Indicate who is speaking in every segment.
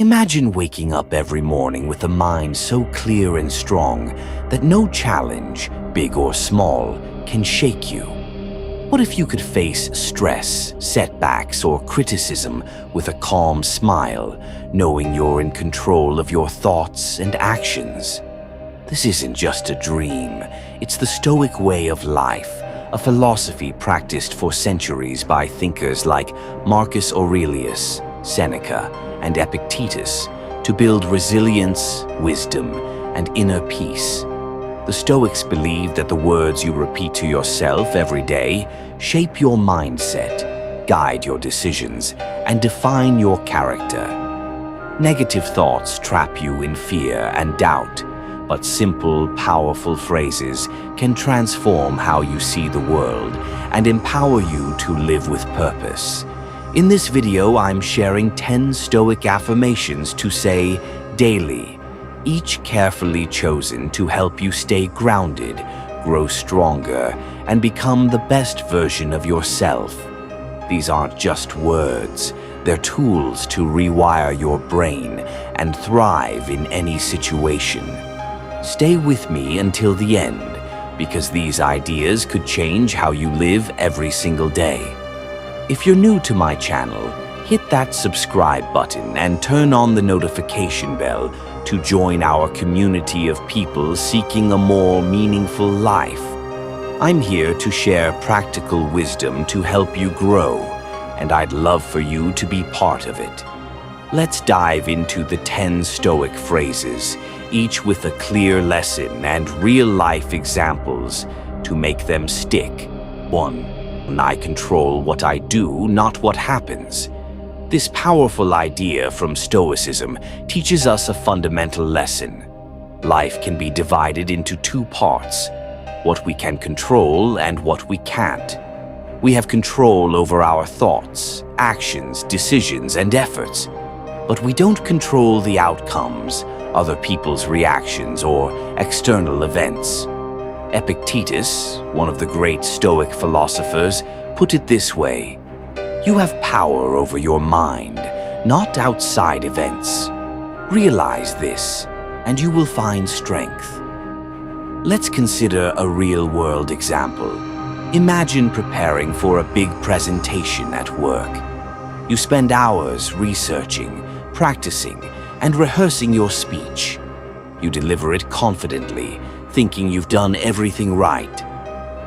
Speaker 1: Imagine waking up every morning with a mind so clear and strong that no challenge, big or small, can shake you. What if you could face stress, setbacks, or criticism with a calm smile, knowing you're in control of your thoughts and actions? This isn't just a dream, it's the Stoic way of life, a philosophy practiced for centuries by thinkers like Marcus Aurelius, Seneca, and Epictetus to build resilience, wisdom, and inner peace. The Stoics believed that the words you repeat to yourself every day shape your mindset, guide your decisions, and define your character. Negative thoughts trap you in fear and doubt, but simple, powerful phrases can transform how you see the world and empower you to live with purpose. In this video, I'm sharing 10 Stoic affirmations to say daily, each carefully chosen to help you stay grounded, grow stronger, and become the best version of yourself. These aren't just words, they're tools to rewire your brain and thrive in any situation. Stay with me until the end, because these ideas could change how you live every single day. If you're new to my channel, hit that subscribe button and turn on the notification bell to join our community of people seeking a more meaningful life. I'm here to share practical wisdom to help you grow, and I'd love for you to be part of it. Let's dive into the 10 Stoic phrases, each with a clear lesson and real-life examples to make them stick. 1. I control what I do, not what happens. This powerful idea from Stoicism teaches us a fundamental lesson. Life can be divided into two parts, what we can control and what we can't. We have control over our thoughts, actions, decisions, and efforts, but we don't control the outcomes, other people's reactions, or external events. Epictetus, one of the great Stoic philosophers, put it this way: you have power over your mind, not outside events. Realize this, and you will find strength. Let's consider a real-world example. Imagine preparing for a big presentation at work. You spend hours researching, practicing, and rehearsing your speech. You deliver it confidently, thinking you've done everything right.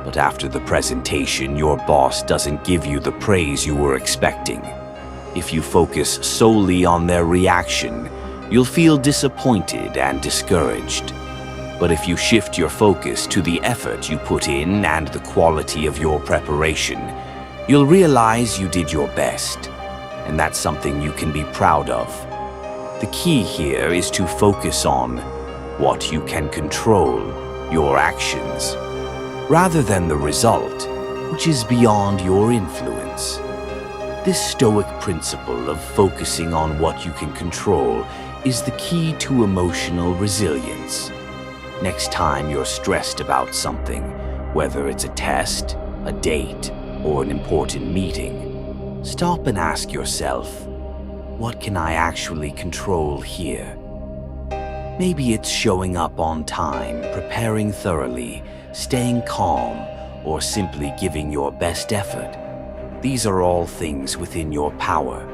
Speaker 1: But after the presentation, your boss doesn't give you the praise you were expecting. If you focus solely on their reaction, you'll feel disappointed and discouraged. But if you shift your focus to the effort you put in and the quality of your preparation, you'll realize you did your best, and that's something you can be proud of. The key here is to focus on what you can control, your actions, rather than the result, which is beyond your influence. This Stoic principle of focusing on what you can control is the key to emotional resilience. Next time you're stressed about something, whether it's a test, a date, or an important meeting, stop and ask yourself, what can I actually control here? Maybe it's showing up on time, preparing thoroughly, staying calm, or simply giving your best effort. These are all things within your power.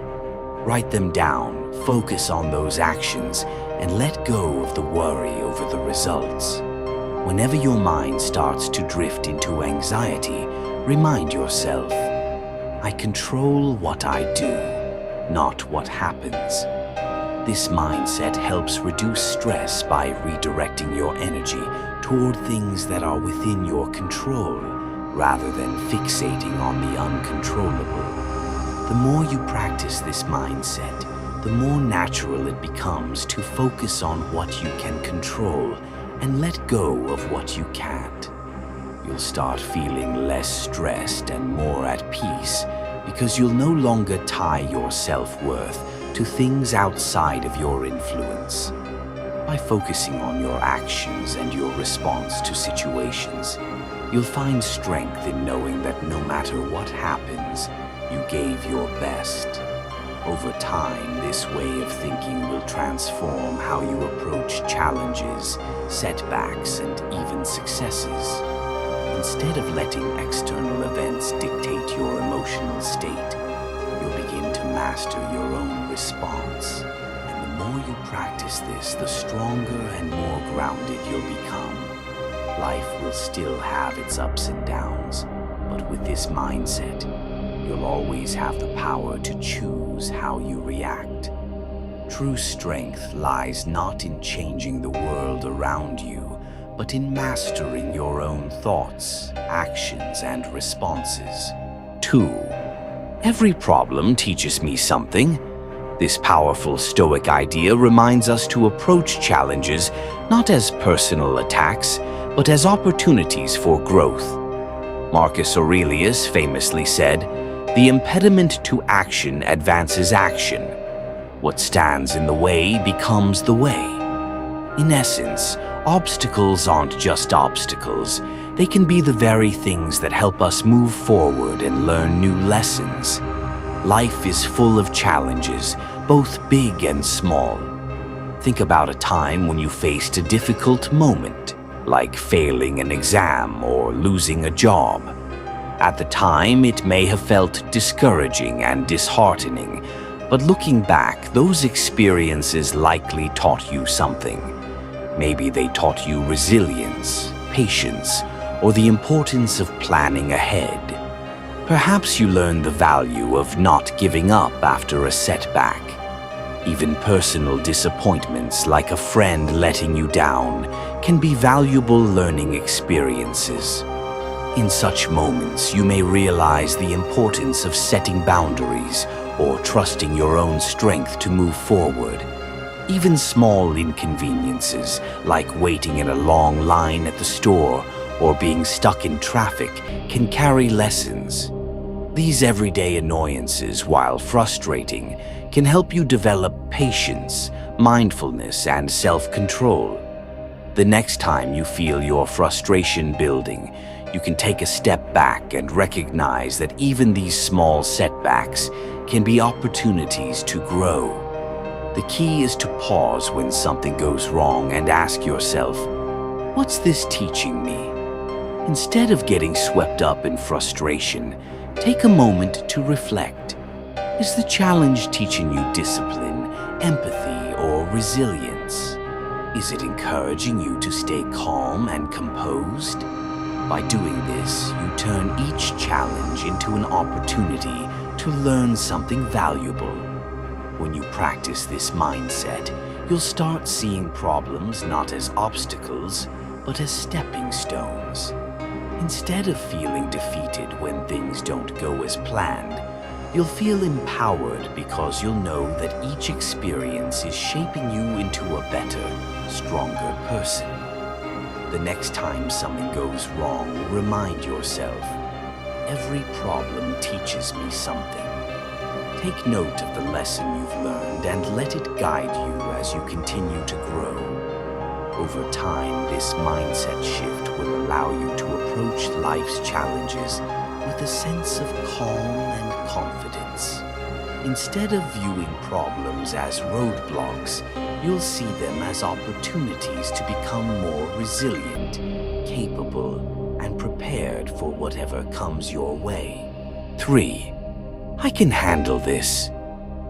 Speaker 1: Write them down, focus on those actions, and let go of the worry over the results. Whenever your mind starts to drift into anxiety, remind yourself, I control what I do, not what happens. This mindset helps reduce stress by redirecting your energy toward things that are within your control, rather than fixating on the uncontrollable. The more you practice this mindset, the more natural it becomes to focus on what you can control and let go of what you can't. You'll start feeling less stressed and more at peace because you'll no longer tie your self-worth to things outside of your influence. By focusing on your actions and your response to situations, you'll find strength in knowing that no matter what happens, you gave your best. Over time, this way of thinking will transform how you approach challenges, setbacks, and even successes. Instead of letting external events dictate your emotional state, you'll begin to master your own response. And the more you practice this, the stronger and more grounded you'll become. Life will still have its ups and downs, but with this mindset, you'll always have the power to choose how you react. True strength lies not in changing the world around you, but in mastering your own thoughts, actions, and responses. 2. Every problem teaches me something. This powerful Stoic idea reminds us to approach challenges not as personal attacks, but as opportunities for growth. Marcus Aurelius famously said, "The impediment to action advances action. What stands in the way becomes the way." In essence, obstacles aren't just obstacles. They can be the very things that help us move forward and learn new lessons. Life is full of challenges, both big and small. Think about a time when you faced a difficult moment, like failing an exam or losing a job. At the time, it may have felt discouraging and disheartening, but looking back, those experiences likely taught you something. Maybe they taught you resilience, patience, or the importance of planning ahead. Perhaps you learned the value of not giving up after a setback. Even personal disappointments, like a friend letting you down, can be valuable learning experiences. In such moments, you may realize the importance of setting boundaries or trusting your own strength to move forward. Even small inconveniences, like waiting in a long line at the store or being stuck in traffic, can carry lessons. These everyday annoyances, while frustrating, can help you develop patience, mindfulness, and self-control. The next time you feel your frustration building, you can take a step back and recognize that even these small setbacks can be opportunities to grow. The key is to pause when something goes wrong and ask yourself, "What's this teaching me?" Instead of getting swept up in frustration, take a moment to reflect. Is the challenge teaching you discipline, empathy, or resilience? Is it encouraging you to stay calm and composed? By doing this, you turn each challenge into an opportunity to learn something valuable. When you practice this mindset, you'll start seeing problems not as obstacles, but as stepping stones. Instead of feeling defeated when things don't go as planned, you'll feel empowered because you'll know that each experience is shaping you into a better, stronger person. The next time something goes wrong, remind yourself, "Every problem teaches me something." Take note of the lesson you've learned and let it guide you as you continue to grow. Over time, this mindset shift will allow you to approach life's challenges with a sense of calm and confidence. Instead of viewing problems as roadblocks, you'll see them as opportunities to become more resilient, capable, and prepared for whatever comes your way. 3. I can handle this.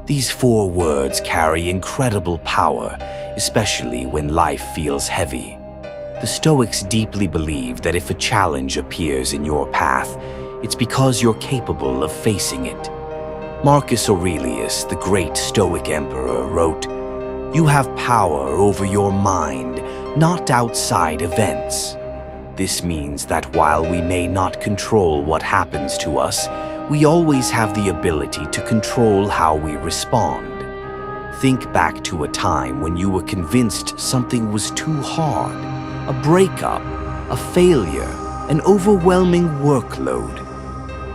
Speaker 1: These 4 words carry incredible power, especially when life feels heavy. The Stoics deeply believe that if a challenge appears in your path, it's because you're capable of facing it. Marcus Aurelius, the great Stoic emperor, wrote, "You have power over your mind, not outside events." This means that while we may not control what happens to us, we always have the ability to control how we respond. Think back to a time when you were convinced something was too hard, a breakup, a failure, an overwhelming workload.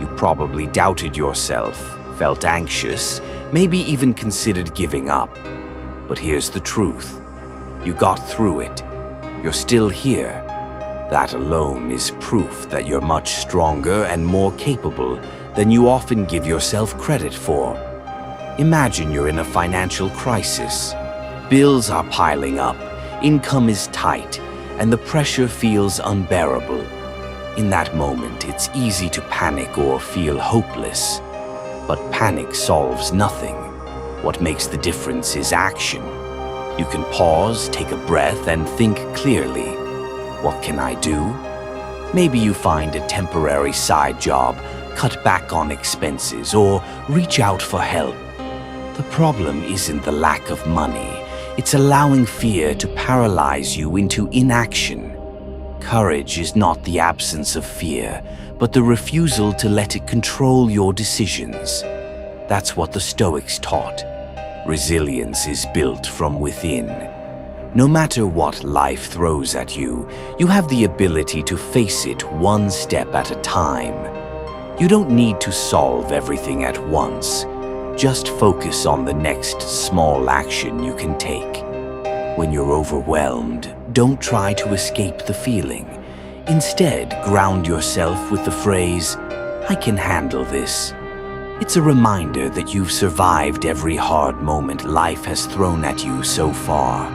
Speaker 1: You probably doubted yourself, felt anxious, maybe even considered giving up. But here's the truth. You got through it. You're still here. That alone is proof that you're much stronger and more capable than you often give yourself credit for. Imagine you're in a financial crisis. Bills are piling up, income is tight, and the pressure feels unbearable. In that moment, it's easy to panic or feel hopeless. But panic solves nothing. What makes the difference is action. You can pause, take a breath, and think clearly. What can I do? Maybe you find a temporary side job, cut back on expenses, or reach out for help. The problem isn't the lack of money. It's allowing fear to paralyze you into inaction. Courage is not the absence of fear, but the refusal to let it control your decisions. That's what the Stoics taught. Resilience is built from within. No matter what life throws at you, you have the ability to face it one step at a time. You don't need to solve everything at once. Just focus on the next small action you can take. When you're overwhelmed, don't try to escape the feeling. Instead, ground yourself with the phrase, "I can handle this." It's a reminder that you've survived every hard moment life has thrown at you so far.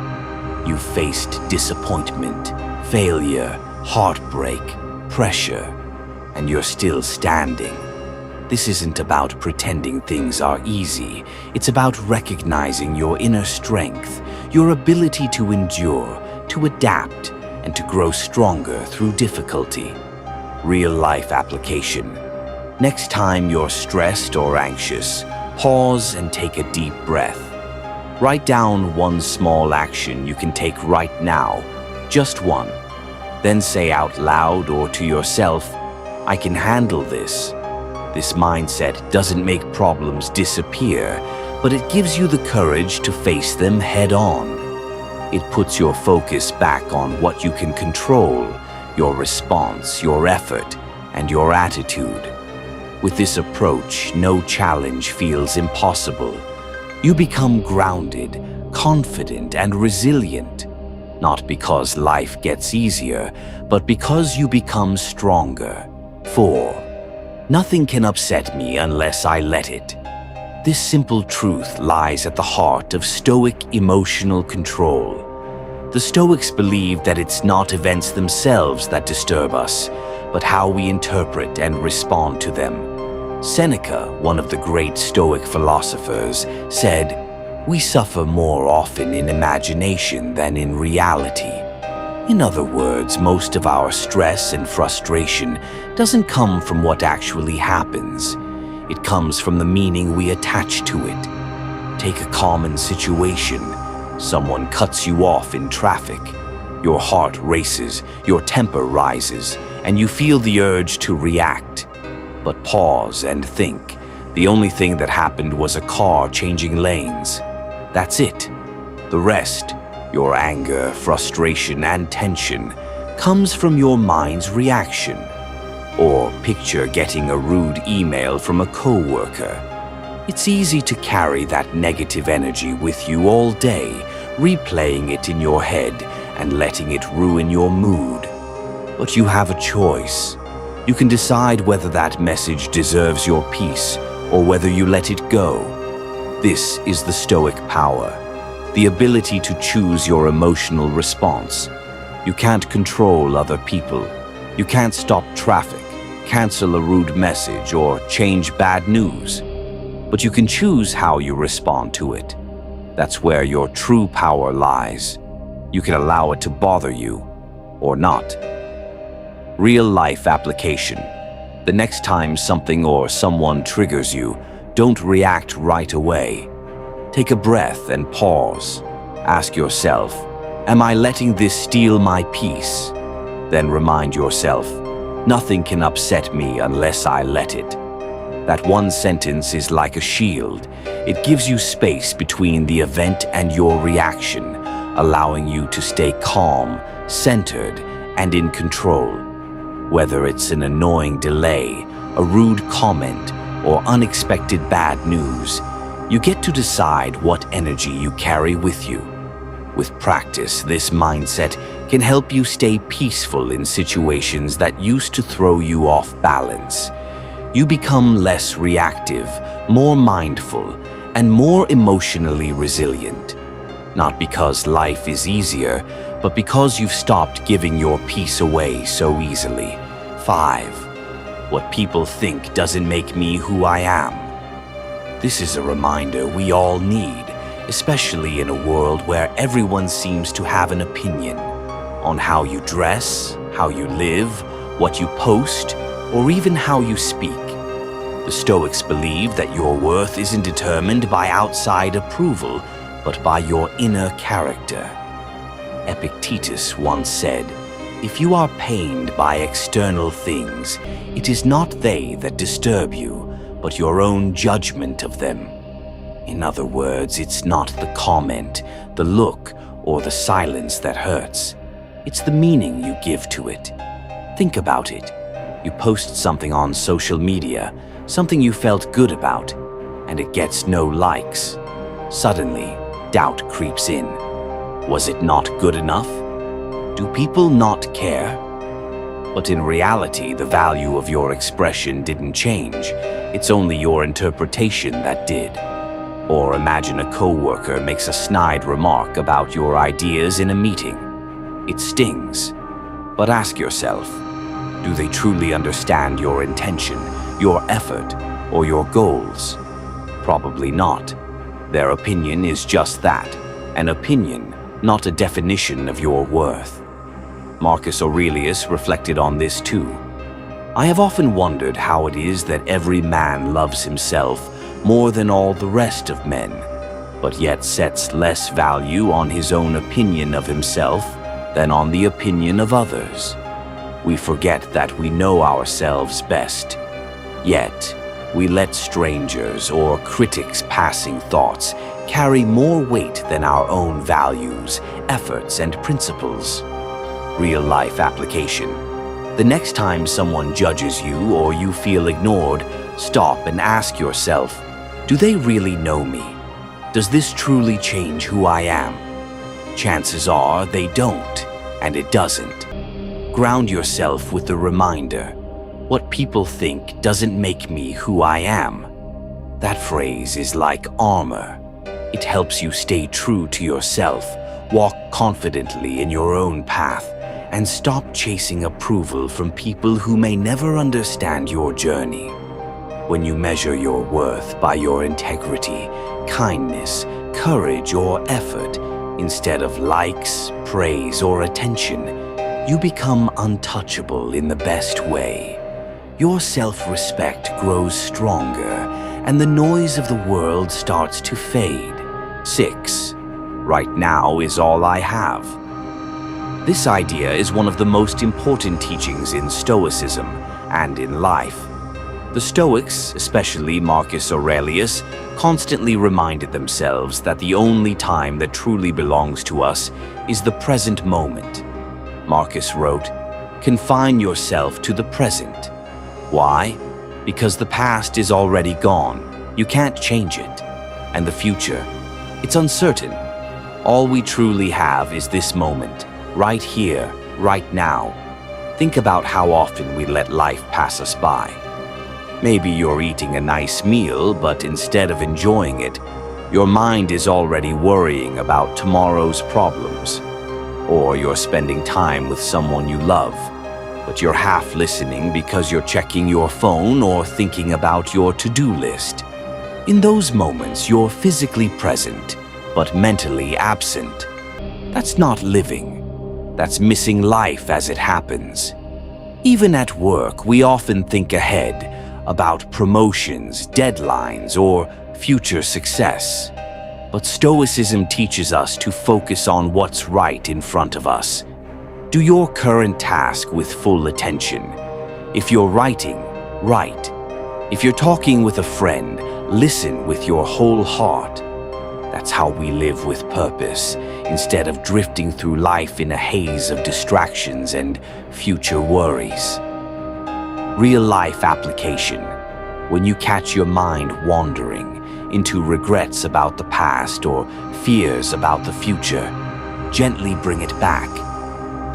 Speaker 1: You've faced disappointment, failure, heartbreak, pressure, and you're still standing. This isn't about pretending things are easy. It's about recognizing your inner strength, your ability to endure, to adapt, and to grow stronger through difficulty. Real-life application. Next time you're stressed or anxious, pause and take a deep breath. Write down one small action you can take right now, just one. Then say out loud or to yourself, "I can handle this." This mindset doesn't make problems disappear, but it gives you the courage to face them head-on. It puts your focus back on what you can control, your response, your effort, and your attitude. With this approach, no challenge feels impossible. You become grounded, confident, and resilient, not because life gets easier, but because you become stronger. 4. Nothing can upset me unless I let it. This simple truth lies at the heart of Stoic emotional control. The Stoics believe that it's not events themselves that disturb us, but how we interpret and respond to them. Seneca, one of the great Stoic philosophers, said, "We suffer more often in imagination than in reality." In other words, most of our stress and frustration doesn't come from what actually happens. It comes from the meaning we attach to it. Take a common situation. Someone cuts you off in traffic. Your heart races, your temper rises, and you feel the urge to react. But pause and think. The only thing that happened was a car changing lanes. That's it. The rest, your anger, frustration, and tension, comes from your mind's reaction. Or picture getting a rude email from a coworker. It's easy to carry that negative energy with you all day, replaying it in your head and letting it ruin your mood. But you have a choice. You can decide whether that message deserves your peace or whether you let it go. This is the Stoic power, the ability to choose your emotional response. You can't control other people. You can't stop traffic, cancel a rude message, or change bad news. But you can choose how you respond to it. That's where your true power lies. You can allow it to bother you, or not. Real-life application. The next time something or someone triggers you, don't react right away. Take a breath and pause. Ask yourself, am I letting this steal my peace? Then remind yourself, nothing can upset me unless I let it. That one sentence is like a shield. It gives you space between the event and your reaction, allowing you to stay calm, centered, and in control. Whether it's an annoying delay, a rude comment, or unexpected bad news, you get to decide what energy you carry with you. With practice, this mindset can help you stay peaceful in situations that used to throw you off balance. You become less reactive, more mindful, and more emotionally resilient. Not because life is easier, but because you've stopped giving your peace away so easily. 5. What people think doesn't make me who I am. This is a reminder we all need, especially in a world where everyone seems to have an opinion on how you dress, how you live, what you post, or even how you speak. The Stoics believe that your worth isn't determined by outside approval, but by your inner character. Epictetus once said, "If you are pained by external things, it is not they that disturb you, but your own judgment of them." In other words, it's not the comment, the look, or the silence that hurts. It's the meaning you give to it. Think about it. You post something on social media, something you felt good about, and it gets no likes. Suddenly, doubt creeps in. Was it not good enough? Do people not care? But in reality, the value of your expression didn't change. It's only your interpretation that did. Or imagine a coworker makes a snide remark about your ideas in a meeting. It stings. But ask yourself, do they truly understand your intention, your effort, or your goals? Probably not. Their opinion is just that, an opinion, not a definition of your worth. Marcus Aurelius reflected on this too. I have often wondered how it is that every man loves himself more than all the rest of men, but yet sets less value on his own opinion of himself than on the opinion of others. We forget that we know ourselves best, yet we let strangers or critics' passing thoughts carry more weight than our own values, efforts, and principles. Real-life application. The next time someone judges you or you feel ignored, stop and ask yourself, do they really know me? Does this truly change who I am? Chances are they don't, and it doesn't. Ground yourself with the reminder, what people think doesn't make me who I am. That phrase is like armor. It helps you stay true to yourself, walk confidently in your own path, and stop chasing approval from people who may never understand your journey. When you measure your worth by your integrity, kindness, courage, or effort, instead of likes, praise, or attention, you become untouchable in the best way. Your self-respect grows stronger, and the noise of the world starts to fade. 6. Right now is all I have. This idea is one of the most important teachings in Stoicism and in life. The Stoics, especially Marcus Aurelius, constantly reminded themselves that the only time that truly belongs to us is the present moment. Marcus wrote, "Confine yourself to the present." Why? Because the past is already gone. You can't change it. And the future, it's uncertain. All we truly have is this moment, right here, right now. Think about how often we let life pass us by. Maybe you're eating a nice meal, but instead of enjoying it, your mind is already worrying about tomorrow's problems. Or you're spending time with someone you love, but you're half listening because you're checking your phone or thinking about your to-do list. In those moments, you're physically present, but mentally absent. That's not living. That's missing life as it happens. Even at work, we often think ahead about promotions, deadlines, or future success. But Stoicism teaches us to focus on what's right in front of us. Do your current task with full attention. If you're writing, write. If you're talking with a friend, listen with your whole heart. That's how we live with purpose, instead of drifting through life in a haze of distractions and future worries. Real-life application. When you catch your mind wandering into regrets about the past or fears about the future, gently bring it back.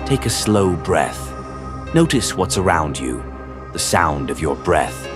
Speaker 1: Take a slow breath. Notice what's around you, the sound of your breath,